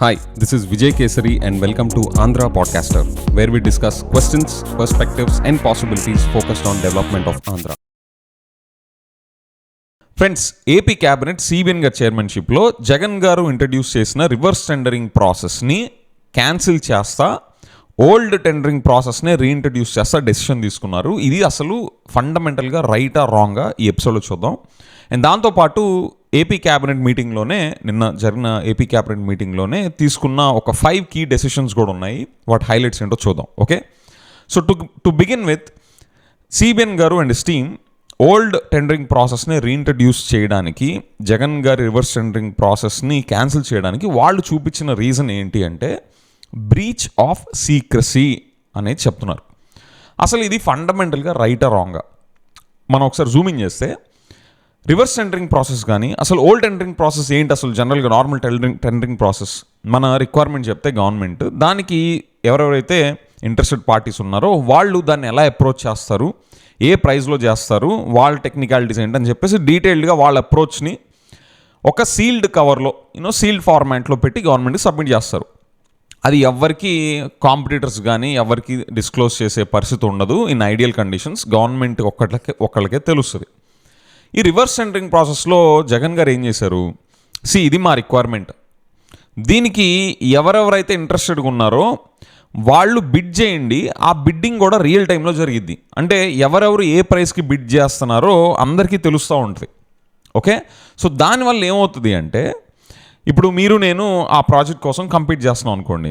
Hi, this is Vijay Kesari and welcome to Andhra Podcaster, where we discuss questions, perspectives and possibilities focused on development of Andhra. Friends, AP cabinet CBN గారి చైర్మన్షిప్లో జగన్ గారు introduce చేసిన reverse tendering ప్రాసెస్ని cancel చేస్తా old tendering ప్రాసెస్నే reintroduce చేస్తా decision తీసుకున్నారు. ఇది అసలు ఫండమెంటల్గా రైటా రాంగా ఈ ఎపిసోడ్లో చూద్దాం. అండ్ దాంతోపాటు ఏపీ క్యాబినెట్ మీటింగ్లోనే నిన్న జరిగిన ఏపీ క్యాబినెట్ మీటింగ్లోనే తీసుకున్న ఒక 5 కీ డెసిషన్స్ కూడా ఉన్నాయి. వాటి హైలైట్స్ ఏంటో చూద్దాం. Okay, so to begin with, CBN గారు అండ్ టీమ్ ఓల్డ్ టెండరింగ్ ప్రాసెస్ని రీఇంట్రడ్యూస్ చేయడానికి, జగన్ గారి రివర్స్ టెండరింగ్ ప్రాసెస్ని క్యాన్సిల్ చేయడానికి వాళ్ళు చూపించిన రీజన్ ఏంటి అంటే బ్రీచ్ ఆఫ్ సీక్రసీ అనేది చెప్తున్నారు. అసలు ఇది ఫండమెంటల్గా రైటా రాంగా మనం ఒకసారి జూమింగ్ చేస్తే రివర్స్ టెండరింగ్ ప్రాసెస్ కానీ అసలు ఓల్డ్ టెండరింగ్ ప్రాసెస్ ఏంటి, అసలు జనరల్గా నార్మల్ టెండరింగ్ ప్రాసెస్ మన రిక్వైర్మెంట్ చెప్తే గవర్నమెంట్ దానికి ఎవరెవరైతే ఇంట్రెస్టెడ్ పార్టీస్ ఉన్నారో వాళ్ళు దాన్ని ఎలా అప్రోచ్ చేస్తారు, ఏ ప్రైస్లో చేస్తారు, వాళ్ళ టెక్నికాలిటీస్ ఏంటని చెప్పేసి డీటెయిల్డ్గా వాళ్ళ అప్రోచ్ని ఒక సీల్డ్ కవర్లో సీల్డ్ ఫార్మాట్లో పెట్టి గవర్నమెంట్కి సబ్మిట్ చేస్తారు. అది ఎవరికి కాంపిటీటర్స్ కానీ ఎవరికి డిస్క్లోజ్ చేసే పరిస్థితి ఉండదు. ఇన్ ఐడియల్ కండిషన్స్ గవర్నమెంట్ ఒక్కళ్ళకే తెలుస్తుంది. ఈ రివర్స్ టెండరింగ్ ప్రాసెస్లో జగన్ గారు ఏం చేశారు, ఇది మా రిక్వైర్మెంట్, దీనికి ఎవరెవరైతే ఇంట్రెస్టెడ్గా ఉన్నారో వాళ్ళు బిడ్ చేయండి, ఆ బిడ్డింగ్ కూడా రియల్ టైంలో జరిగిద్ది. అంటే ఎవరెవరు ఏ ప్రైస్కి బిడ్ చేస్తున్నారో అందరికీ తెలుస్తూ ఉంటుంది. ఓకే, సో దానివల్ల ఏమవుతుంది అంటే ఇప్పుడు మీరు నేను ఆ ప్రాజెక్ట్ కోసం కంపీట్ చేస్తున్నాం అనుకోండి,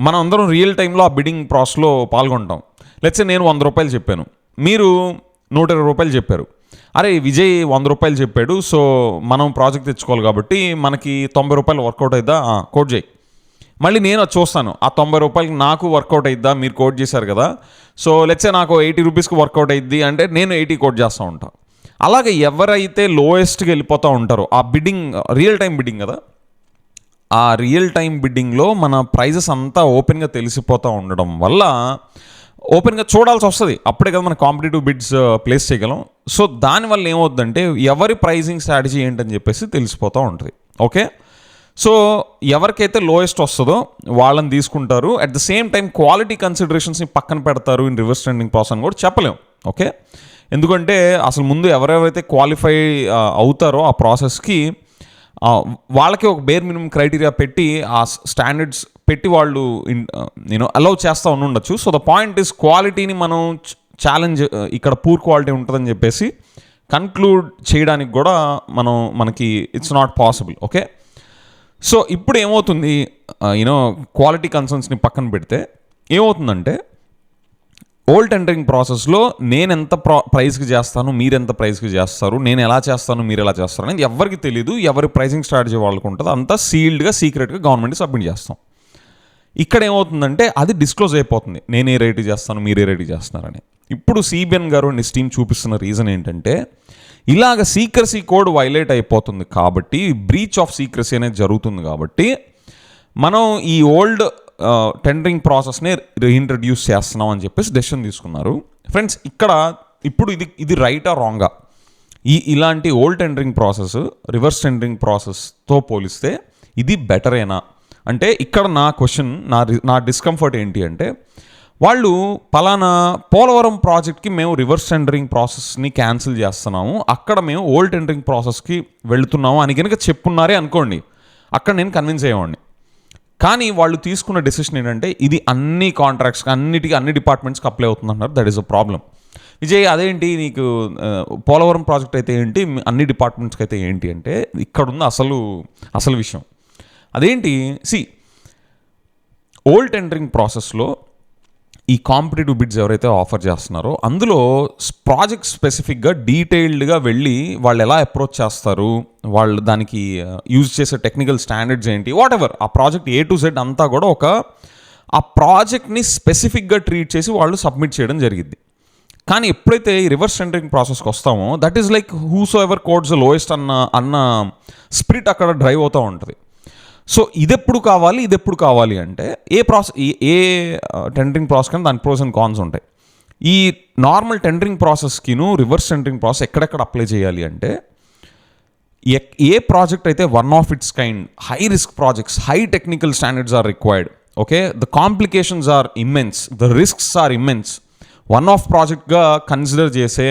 మనం అందరం రియల్ టైంలో ఆ బిడ్డింగ్ ప్రాసెస్లో పాల్గొంటాం. లెట్స్ నేను 100 రూపాయలు చెప్పాను, మీరు 120 రూపాయలు చెప్పారు. అరే విజయ్ 100 రూపాయలు చెప్పాడు, సో మనం ప్రాజెక్ట్ తెచ్చుకోవాలి కాబట్టి మనకి 90 రూపాయలు వర్కౌట్ అయిద్దా, కోట్ చేయి. మళ్ళీ నేను అది చూస్తాను, ఆ 90 రూపాయలకి నాకు వర్కౌట్ అయిద్దా, మీరు కోట్ చేశారు కదా, సో లెట్సే నాకు 80 రూపీస్కి వర్కౌట్ అయ్యిద్ది అంటే నేను 80 కోట్ చేస్తూ ఉంటాను. అలాగే ఎవరైతే లోయెస్ట్కి వెళ్ళిపోతూ ఉంటారో ఆ బిడ్డింగ్ రియల్ టైం బిడ్డింగ్ కదా, ఆ రియల్ టైం బిడ్డింగ్లో మన ప్రైజెస్ అంతా ఓపెన్గా తెలిసిపోతూ ఉండడం వల్ల ఓపెన్గా చూడాల్సి వస్తుంది. అప్పుడే కదా మన కాంపిటేటివ్ బిడ్స్ ప్లేస్ చేయగలం. సో దానివల్ల ఏమవుతుందంటే ఎవరి ప్రైజింగ్ స్ట్రాటజీ ఏంటని చెప్పేసి తెలిసిపోతూ ఉంటుంది. ఓకే, సో ఎవరికైతే లోయెస్ట్ వస్తుందో వాళ్ళని తీసుకుంటారు. At the same time quality కన్సిడరేషన్స్ని పక్కన పెడతారు ఇన్ రివర్స్ టెండరింగ్ ప్రాసెస్ అని కూడా చెప్పలేం. ఓకే, ఎందుకంటే అసలు ముందు ఎవరెవరైతే క్వాలిఫై అవుతారో ఆ ప్రాసెస్కి వాళ్ళకి ఒక బేర్ మినిమం క్రైటీరియా పెట్టి ఆ స్టాండర్డ్స్ పెట్టి వాళ్ళు అలౌ చేస్తూ ఉండొచ్చు. సో ద పాయింట్ ఇస్ క్వాలిటీని మనం ఛాలెంజ్ ఇక్కడ పూర్ క్వాలిటీ ఉంటుందని చెప్పేసి కన్క్లూడ్ చేయడానికి కూడా మనకి it's not possible. Okay, so ఇప్పుడు ఏమవుతుంది, క్వాలిటీ కన్సర్న్స్ని పక్కన పెడితే ఏమవుతుందంటే ఓల్డ్ టెండరింగ్ ప్రాసెస్లో నేను ఎంత ప్రైస్కి చేస్తాను, మీరు ఎంత ప్రైస్కి చేస్తారు, నేను ఎలా చేస్తాను, మీరు ఎలా చేస్తారు అనేది ఎవరికి తెలియదు. ఎవరి ప్రైసింగ్ స్ట్రాటజీ వాళ్ళకు ఉంటుంది, అంతా సీల్డ్గా సీక్రెట్గా గవర్నమెంట్కి సబ్మిట్ చేస్తాం. ఇక్కడ ఏమవుతుందంటే అది డిస్క్లోజ్ అయిపోతుంది, నేను ఏ రేటు చేస్తాను, మీరు ఏ రేటు చేస్తున్నారని. ఇప్పుడు సిబిఎన్ గారు అండ్ టీమ్ చూపిస్తున్న రీజన్ ఏంటంటే ఇలాగ సీక్రసీ కోడ్ వైలేట్ అయిపోతుంది కాబట్టి, బ్రీచ్ ఆఫ్ సీక్రసీ అనేది జరుగుతుంది కాబట్టి మనం ఈ ఓల్డ్ టెండరింగ్ ప్రాసెస్ని రీఇంట్రడ్యూస్ చేస్తున్నాం అని చెప్పేసి డెసిషన్ తీసుకున్నారు. ఫ్రెండ్స్, ఇప్పుడు ఇది రైటా రాంగా, ఇలాంటి old tendering process reverse tendering ప్రాసెస్తో పోలిస్తే ఇది బెటరేనా అంటే ఇక్కడ నా క్వశ్చన్, నా డిస్కంఫర్ట్ ఏంటి అంటే వాళ్ళు పలానా పోలవరం ప్రాజెక్ట్కి మేము రివర్స్ టెండరింగ్ ప్రాసెస్ని క్యాన్సిల్ చేస్తున్నాము, అక్కడ మేము ఓల్డ్ టెండరింగ్ ప్రాసెస్కి వెళుతున్నాము అని కనుక చెప్పున్నారే అనుకోండి, అక్కడ నేను కన్విన్స్ అయ్యేవాడిని. కానీ వాళ్ళు తీసుకున్న డెసిషన్ ఏంటంటే ఇది అన్ని కాంట్రాక్ట్స్కి అన్ని డిపార్ట్మెంట్స్కి అప్లై అవుతుందంటారు. That is a problem. Vijay, అదేంటి నీకు పోలవరం ప్రాజెక్ట్ అయితే ఏంటి, అన్ని డిపార్ట్మెంట్స్కి అయితే ఏంటి అంటే ఇక్కడున్న అసలు విషయం అదేంటి. ఓల్డ్ టెండరింగ్ ప్రాసెస్లో ఈ కాంపిటేటివ్ బిడ్స్ ఎవరైతే ఆఫర్ చేస్తున్నారో అందులో ప్రాజెక్ట్ స్పెసిఫిక్గా డీటెయిల్డ్గా వెళ్ళి వాళ్ళు ఎలా అప్రోచ్ చేస్తారు, వాళ్ళు దానికి యూజ్ చేసే టెక్నికల్ స్టాండర్డ్స్ ఏంటి, వాట్ ఎవర్ ఆ ప్రాజెక్ట్ A to Z అంతా కూడా ఆ ప్రాజెక్ట్ని స్పెసిఫిక్గా ట్రీట్ చేసి వాళ్ళు సబ్మిట్ చేయడం జరిగింది. కానీ ఎప్పుడైతే ఈ రివర్స్ టెండరింగ్ ప్రాసెస్కి వస్తామో that is like whosoever quotes lowest అన్న స్పిరిట్ అక్కడ డ్రైవ్ అవుతూ ఉంటుంది. సో ఇది ఎప్పుడు కావాలి అంటే ఏ టెండరింగ్ ప్రాసెస్ కానీ దాని ప్రోస్ అండ్ కాన్స్ ఉంటాయి. ఈ నార్మల్ టెండరింగ్ ప్రాసెస్కిను రివర్స్ టెండరింగ్ ప్రాసెస్ ఎక్కడెక్కడ అప్లై చేయాలి అంటే ఏ ప్రాజెక్ట్ అయితే one of its kind, high risk projects, high technical standards are required, okay, the complications are immense, the risks are immense, one of ప్రాజెక్ట్గా consider చేసే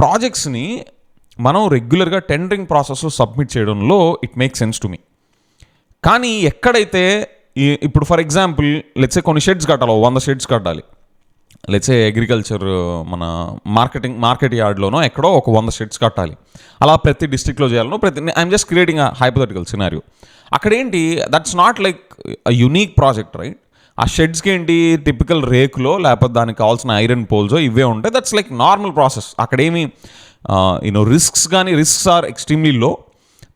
ప్రాజెక్ట్స్ని మనం రెగ్యులర్గా టెండరింగ్ ప్రాసెస్లో సబ్మిట్ చేయడంలో it make sense to me. కానీ ఎక్కడైతే ఇప్పుడు ఫర్ ఎగ్జాంపుల్ లెట్సే కొన్ని షెడ్స్ కట్టాలి, 100 షెడ్స్ కట్టాలి, లెట్సే అగ్రికల్చర్ మన మార్కెట్ యార్డ్లోనో ఎక్కడో ఒక 100 షెడ్స్ కట్టాలి, అలా ప్రతి డిస్ట్రిక్ట్లో చేయాలనో I'm just creating a hypothetical scenario. అక్కడేంటి, that's not like a unique project, right? ఆ షెడ్స్కి ఏంటి, టిపికల్ రేకులో లేకపోతే దానికి కావాల్సిన ఐరన్ పోల్సో ఇవే ఉంటాయి. That's like normal process. అక్కడేమి రిస్క్స్ ఆర్ ఎక్స్ట్రీమ్లీ లో,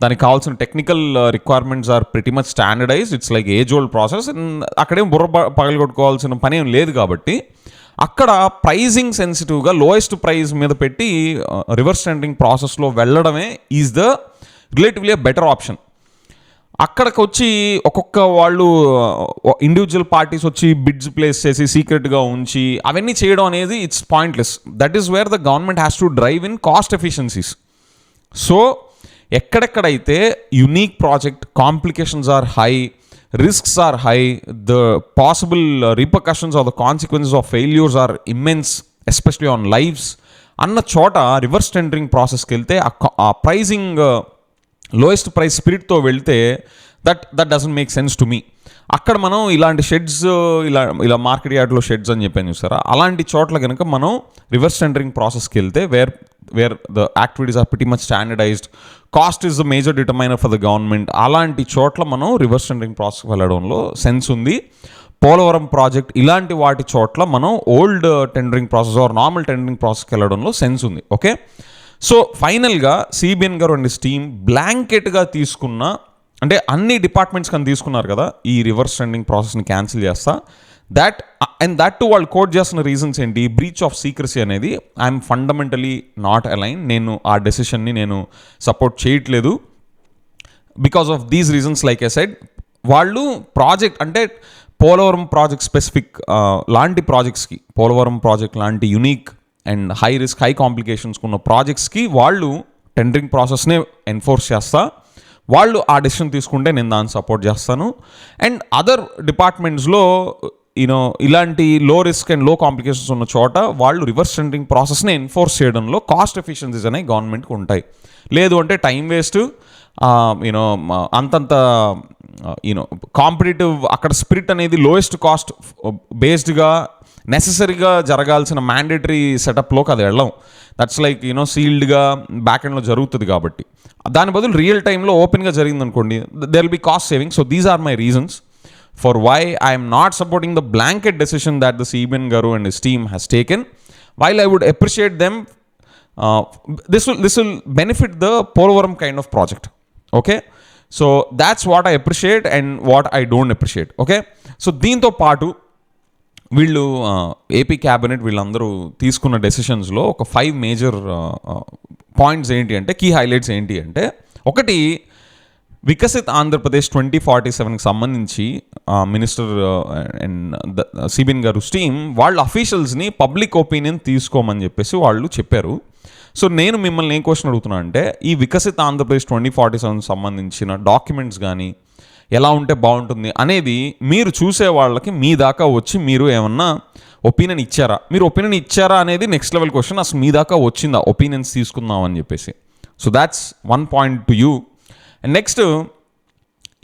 దానికి కావాల్సిన technical requirements are pretty much standardised. It's like age old process. అక్కడేం బుర్ర పగలగొట్టుకోవాల్సిన పని ఏం లేదు. కాబట్టి అక్కడ ప్రైజింగ్ సెన్సిటివ్గా లోయెస్ట్ ప్రైస్ మీద పెట్టి రివర్స్ టెండరింగ్ ప్రాసెస్లో వెళ్ళడమే is the relatively better option. అక్కడికి వచ్చి ఒక్కొక్క వాళ్ళు ఇండివిజువల్ పార్టీస్ వచ్చి బిడ్స్ ప్లేస్ చేసి సీక్రెట్గా ఉంచి అవన్నీ చేయడం అనేది it's pointless. That is where the government has to drive in cost efficiencies. So ఎక్కడెక్కడైతే unique project, complications are high, risks are high, the possible repercussions or the consequences of failures are immense, especially on lives అన్న చోట reverse tendering ప్రాసెస్కి వెళ్తే ఆ pricing lowest price స్పిరిట్తో వెళ్తే that doesn't make sense to me. అక్కడ మనం ఇలాంటి షెడ్స్, ఇలా మార్కెట్ యార్డ్లో షెడ్స్ అని చెప్పాను చూసారా, అలాంటి చోట్ల కనుక మనం రివర్స్ టెండరింగ్ ప్రాసెస్కి వెళ్తే where the activities are pretty much standardised, cost is the major determiner for the government, అలాంటి చోట్ల మనం రివర్స్ టెండరింగ్ ప్రాసెస్కి వెళ్ళడంలో సెన్స్ ఉంది. పోలవరం ప్రాజెక్ట్ ఇలాంటి వాటి చోట్ల మనం old tendering process or normal tendering ప్రాసెస్కి వెళ్ళడంలో సెన్స్ ఉంది. ఓకే, సో ఫైనల్గా సిబిఎన్ గారు అండ్ టీమ్ బ్లాంకెట్గా తీసుకున్న, అంటే అన్ని డిపార్ట్మెంట్స్ కానీ తీసుకున్నారు కదా ఈ రివర్స్ టెండరింగ్ ప్రాసెస్ని క్యాన్సిల్ చేస్తా, దట్ టు వాళ్ళు కోట్ చేస్తున్న రీజన్స్ ఏంటి, బ్రీచ్ ఆఫ్ సీక్రసీ అనేది ఐఎమ్ ఫండమెంటలీ నాట్ అలైన్, నేను ఆ డెసిషన్ని నేను సపోర్ట్ చేయట్లేదు. Because of these reasons like I said, వాళ్ళు ప్రాజెక్ట్ అంటే పోలవరం ప్రాజెక్ట్ స్పెసిఫిక్ లాంటి ప్రాజెక్ట్స్కి, పోలవరం ప్రాజెక్ట్ లాంటి unique and high risk, high complications ఉన్న ప్రాజెక్ట్స్కి వాళ్ళు టెండరింగ్ ప్రాసెస్నే ఎన్ఫోర్స్ చేస్తా, వాళ్ళు ఆ డెసిషన్ తీసుకుంటే నేను దాన్ని సపోర్ట్ చేస్తాను. అండ్ అదర్ డిపార్ట్మెంట్స్లో ఇలాంటి లో రిస్క్ అండ్ లో కాంప్లికేషన్స్ ఉన్న చోట వాళ్ళు రివర్స్ టెండరింగ్ ప్రాసెస్ని ఎన్ఫోర్స్ చేయడంలో కాస్ట్ ఎఫిషియన్సీస్ అనేవి గవర్నమెంట్కి ఉంటాయి. లేదు అంటే టైం వేస్ట్, అంతంత కాంపిటేటివ్, అక్కడ స్పిరిట్ అనేది లోయెస్ట్ కాస్ట్ బేస్డ్గా నెససరీగా జరగాల్సిన మ్యాండేటరీ సెటప్లోకి అది వెళ్ళం. దట్స్ లైక్ సీల్డ్గా బ్యాక్ ఎండ్లో జరుగుతుంది. కాబట్టి దాని బదులు రియల్ టైంలో ఓపెన్గా జరిగింది అనుకోండి, there will be cost saving. So these are my reasons for why I am not supporting the blanket decision that the CBN Garu and his team has taken. While I would appreciate them, this will benefit the Polavaram kind of project. Okay, so that's what I appreciate and what I don't appreciate. Okay, so దీంతో పాటు వీళ్ళు AP cabinet వీళ్ళందరూ తీసుకున్న డెసిషన్స్లో ఒక 5 major points ఏంటి అంటే, key highlights ఏంటి అంటే, ఒకటి, వికసిత్ ఆంధ్రప్రదేశ్ 2047కి సంబంధించి మినిస్టర్ అండ్ సిబిఎన్ గారు టీమ్ వాళ్ళ అఫీషియల్స్ని పబ్లిక్ ఒపీనియన్ తీసుకోమని చెప్పేసి వాళ్ళు చెప్పారు. సో నేను మిమ్మల్ని ఏం క్వశ్చన్ అడుగుతున్నా అంటే, ఈ వికసిత్ ఆంధ్రప్రదేశ్ 2047 సంబంధించిన డాక్యుమెంట్స్ కానీ ఎలా ఉంటే బాగుంటుంది అనేది మీరు చూసే వాళ్ళకి మీ దాకా వచ్చి మీరు ఏమన్నా ఒపీనియన్ ఇచ్చారా, మీరు ఒపీనియన్ ఇచ్చారా అనేది నెక్స్ట్ లెవెల్ క్వశ్చన్. అసలు మీ దాకా వచ్చిందా ఒపీనియన్స్ తీసుకుందాం అని చెప్పేసి. So that's one point to you. And next,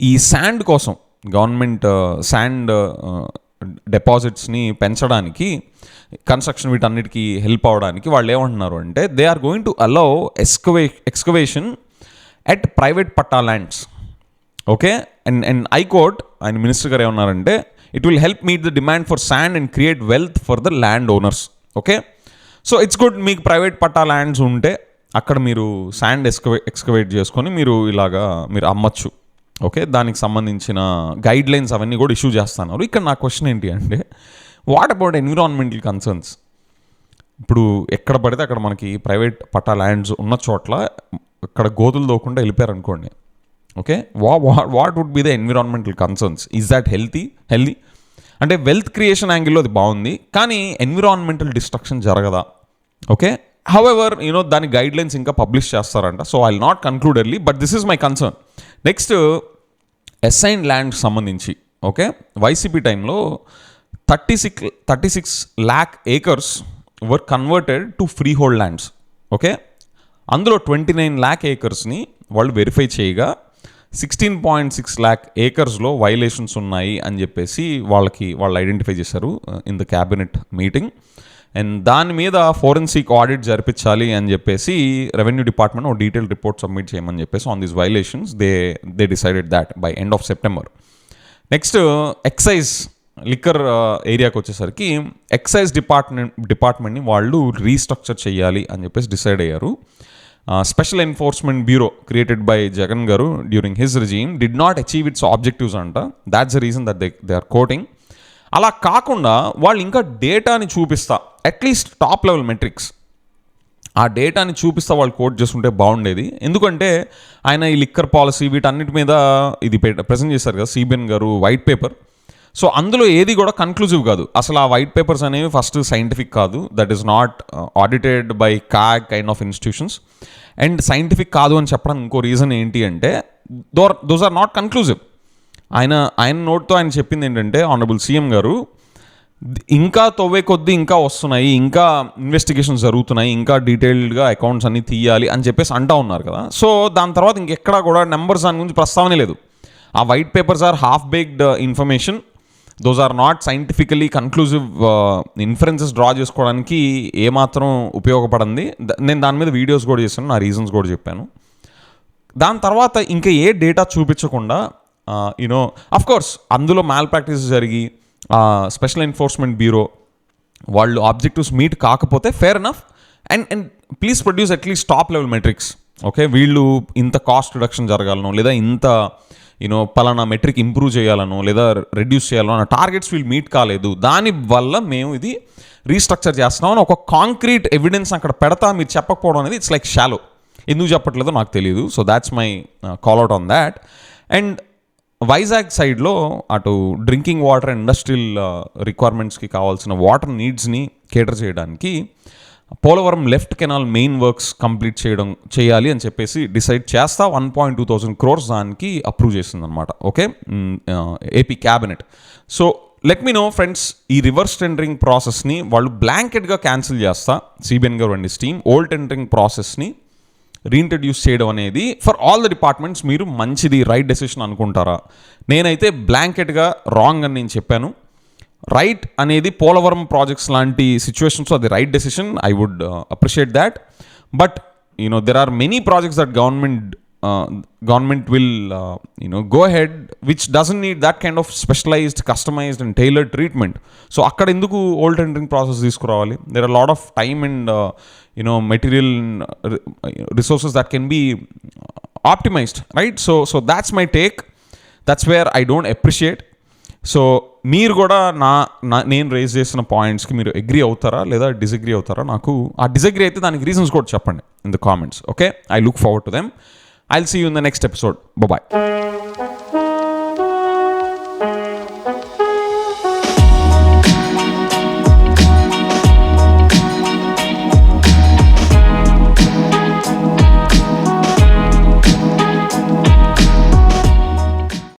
ఈ శాండ్ కోసం గవర్నమెంట్ శాండ్ డిపాజిట్స్ని పెంచడానికి, కన్స్ట్రక్షన్ వీటన్నిటికీ హెల్ప్ అవ్వడానికి వాళ్ళు ఏమంటున్నారు అంటే, they are going to allow excavation at private patta lands. Okay, and high court ఆయన మినిస్టర్ గారు ఏమన్నారంటే, it will help meet the demand for sand and create wealth for the land owners. Okay, so it's good, మీకు private patta lands ఉంటే అక్కడ మీరు sand excavate చేసుకొని మీరు అమ్మచ్చు. Okay, దానికి సంబంధించిన గైడ్ లైన్స్ అవన్నీ కూడా ఇష్యూ చేస్తున్నారు. ఇక్కడ నా క్వశ్చన్ ఏంటి అంటే, వాట్ అబౌట్ ఎన్విరాన్మెంటల్ కన్సర్న్స్? ఇప్పుడు ఎక్కడ పడితే అక్కడ మనకి ప్రైవేట్ పట్టా ల్యాండ్స్ ఉన్న చోట్ల అక్కడ గోతులు దోకుండా వెళ్ళిపోయారు అనుకోండి. Okay, what would be the environmental concerns? Is that healthy? అంటే వెల్త్ క్రియేషన్ యాంగిల్లో అది బాగుంది, కానీ ఎన్విరాన్మెంటల్ డిస్ట్రక్షన్ జరగదా? ఓకే, హౌఎవర్ దాని గైడ్లైన్స్ ఇంకా పబ్లిష్ చేస్తారంట. So I will not conclude early, but this is my concern. Next assign land సంబంధించి ఓకే, వైసీపీ టైంలో 36 lakh acres were converted to freehold lands. Okay, అందులో 29 lakh acresని వాళ్ళు verify చేయగా 16.6 lakh acresలో violations ఉన్నాయి అని చెప్పేసి వాళ్ళు ఐడెంటిఫై చేశారు in the cabinet meeting. And దాని మీద ఫోరెన్సిక్ ఆడిట్ జరిపించాలి అని చెప్పేసి రెవెన్యూ డిపార్ట్మెంట్ ఒక డీటెయిల్ రిపోర్ట్ సబ్మిట్ చేయమని చెప్పేసి on these violations they decided that by end of September. Next excise liquor ఏరియాకి వచ్చేసరికి ఎక్సైజ్ డిపార్ట్మెంట్ని వాళ్ళు రీస్ట్రక్చర్ చేయాలి అని చెప్పేసి డిసైడ్ అయ్యారు. Special enforcement bureau created by Jagan garu during his regime did not achieve its objectives అంట. That's the reason that they are quoting. అలా కాకుండా వాళ్ళు ఇంకా డేటాని చూపిస్తా, అట్లీస్ట్ టాప్ లెవెల్ మెట్రిక్స్, ఆ డేటాని చూపిస్తా వాళ్ళు కోట్ చేసుకుంటే బాగుండేది. ఎందుకంటే ఆయన ఈ లిక్కర్ పాలసీ వీటన్నిటి మీద ఇది ప్రజెంట్ చేశారు కదా సిబిఎన్ గారు వైట్ పేపర్. సో అందులో ఏది కూడా కన్క్లూజివ్ కాదు. అసలు ఆ వైట్ పేపర్స్ అనేవి ఫస్ట్ సైంటిఫిక్ కాదు, that is not audited by CAG kind of institutions. And scientific కాదు అని చెప్పడానికి ఇంకో రీజన్ ఏంటి అంటే దోస్ ఆర్ నాట్ కన్క్లూజివ్. ఆయన నోట్తో ఆయన చెప్పింది ఏంటంటే ఆనరబుల్ సీఎం గారు ఇంకా తవ్వే కొద్దీ ఇంకా వస్తున్నాయి, ఇంకా ఇన్వెస్టిగేషన్స్ జరుగుతున్నాయి, ఇంకా డీటెయిల్డ్గా అకౌంట్స్ అన్నీ తీయాలి అని చెప్పేసి అంటా ఉన్నారు కదా. సో దాని తర్వాత ఇంకెక్కడా కూడా నెంబర్స్ దాని గురించి ప్రస్తావనే లేదు. ఆ white papers are half baked information. Those are not scientifically conclusive inferences draw చేసుకోవడానికి ఏమాత్రం ఉపయోగపడింది. నేను దాని మీద వీడియోస్ కూడా చేశాను, నా రీజన్స్ కూడా చెప్పాను. దాని తర్వాత ఇంకా ఏ డేటా చూపించకుండా అఫ్కోర్స్ అందులో మ్యాల్ ప్రాక్టీస్ జరిగి స్పెషల్ ఎన్ఫోర్స్మెంట్ బ్యూరో వాళ్ళు ఆబ్జెక్టివ్స్ మీట్ కాకపోతే fair enough. And please produce at least top level metrics. Okay, వీళ్ళు ఇంత కాస్ట్ రిడక్షన్ జరగాలనో లేదా ఇంత పలానా మెట్రిక్ ఇంప్రూవ్ చేయాలనో లేదా రెడ్యూస్ చేయాలనో అన్న టార్గెట్స్ వీళ్ళు మీట్ కాలేదు, దానివల్ల మేము ఇది రీస్ట్రక్చర్ చేస్తున్నామని ఒక కాంక్రీట్ ఎవిడెన్స్ అక్కడ పెడతా మీరు చెప్పకపోవడం అనేది ఇట్స్ లైక్ షాలో. ఎందుకు చెప్పట్లేదో నాకు తెలియదు. So that's my call out on that. And Vizag సైడ్లో అటు డ్రింకింగ్ వాటర్ అండ్ ఇండస్ట్రియల్ రిక్వైర్మెంట్స్కి కావాల్సిన వాటర్ నీడ్స్ని కేటర్ చేయడానికి Polavaram left canal main works complete చేయాలి అని చెప్పేసి డిసైడ్ చేస్తా 1,200 crores దానికి అప్రూవ్ చేసిందనమాట. Okay, AP cabinet. So let me know friends, ఈ రివర్స్ టెండరింగ్ ప్రాసెస్ని వాళ్ళు బ్లాంకెట్గా క్యాన్సిల్ చేస్తా సిబిఎన్ గారు అండ్ టీమ్ ఓల్డ్ టెండరింగ్ ప్రాసెస్ని రీఇంట్రడ్యూస్ చేయడం అనేది ఫర్ ఆల్ ద డిపార్ట్మెంట్స్ మీరు మంచిది రైట్ డెసిషన్ అనుకుంటారా? నేనైతే బ్లాంకెట్గా రాంగ్ అని నేను చెప్పాను. రైట్ అనేది పోలవరం ప్రాజెక్ట్స్ లాంటి సిచ్యువేషన్స్ అది right decision, I would appreciate that. But there are many projects that government will go ahead which doesn't need that kind of specialized, customized and tailored treatment. So akkada enduku old tendering process తీసుకురావాలి? There are a lot of time and material resources that can be optimized, right? So that's my take. That's where I don't appreciate. So మీరు కూడా నేను raise చేసిన పాయింట్స్కి మీరు agree అవుతారా లేదా disagree అవుతారా? నాకు ఆ డిసగ్రీ అయితే దానికి రీజన్స్ కూడా చెప్పండి in the comments. Okay, I look forward to them. I'll see you in the next episode. Bye-bye.